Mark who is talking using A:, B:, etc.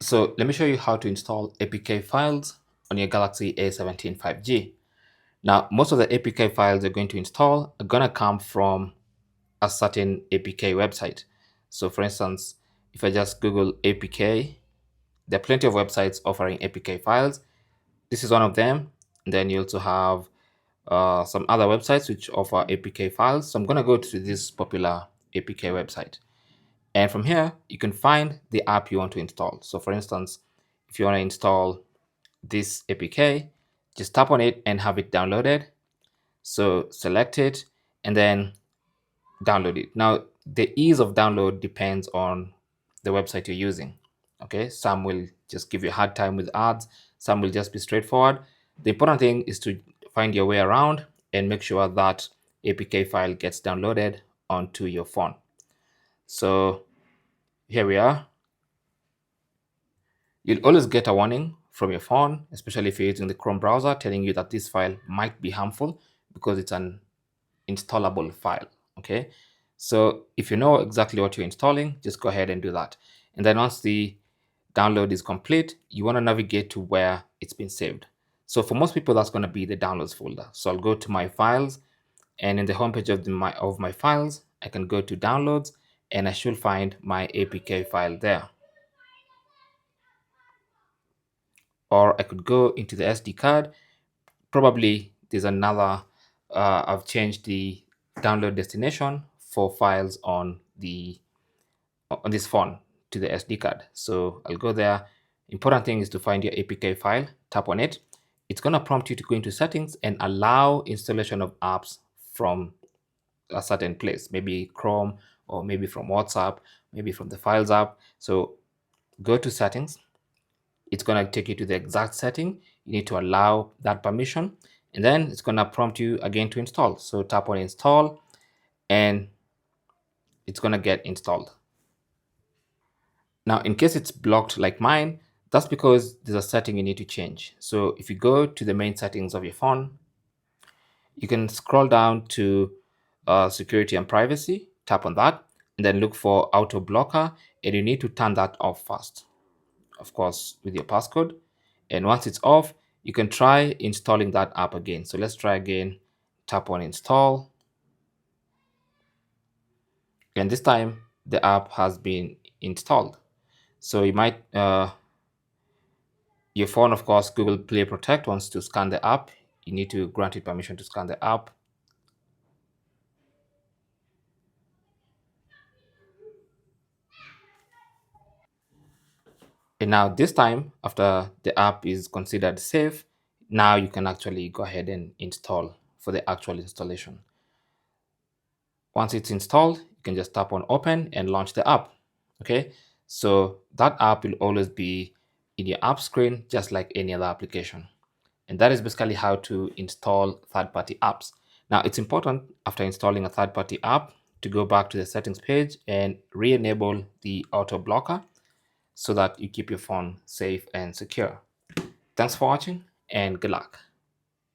A: So let me show you how to install APK files on your Galaxy A17 5G. Now, most of the APK files you're going to install are going to come from a certain APK website. So for instance, if I just Google APK, there are plenty of websites offering APK files. This is one of them. And then you also have some other websites which offer APK files. So I'm going to go to this popular APK website. And from here, you can find the app you want to install. So for instance, if you want to install this APK, just tap on it and have it downloaded. So select it and then download it. Now, the ease of download depends on the website you're using. Okay, some will just give you a hard time with ads, some will just be straightforward. The important thing is to find your way around and make sure that APK file gets downloaded onto your phone. So here we are. You'll always get a warning from your phone, especially if you're using the Chrome browser, telling you that this file might be harmful because it's an installable file. Okay, so if you know exactly what you're installing, just go ahead and do that. And then once the download is complete, you want to navigate to where it's been saved. So for most people, that's going to be the downloads folder. So I'll go to my files, and in the homepage of my files, I can go to downloads, and I should find my APK file there. Or I could go into the SD card. Probably there's another, I've changed the download destination for files on this phone to the SD card. So I'll go there. Important thing is to find your APK file, tap on it. It's going to prompt you to go into settings and allow installation of apps from a certain place, maybe Chrome or maybe from WhatsApp, maybe from the Files app. So go to settings. It's going to take you to the exact setting. You need to allow that permission, and then it's going to prompt you again to install. So tap on install and it's going to get installed. Now, in case it's blocked like mine, that's because there's a setting you need to change. So if you go to the main settings of your phone, you can scroll down to security and privacy, tap on that, and then look for auto blocker, and you need to turn that off first, of course, with your passcode. And once it's off, you can try installing that app again. So let's try again, tap on install. And this time the app has been installed. So you might, your phone, of course, Google Play Protect wants to scan the app. You need to grant it permission to scan the app. And now this time, after the app is considered safe, now you can actually go ahead and install for the actual installation. Once it's installed, you can just tap on open and launch the app. Okay, so that app will always be in your app screen, just like any other application. And that is basically how to install third-party apps. Now, it's important after installing a third-party app to go back to the settings page and re-enable the auto blocker so that you keep your phone safe and secure. Thanks for watching and good luck.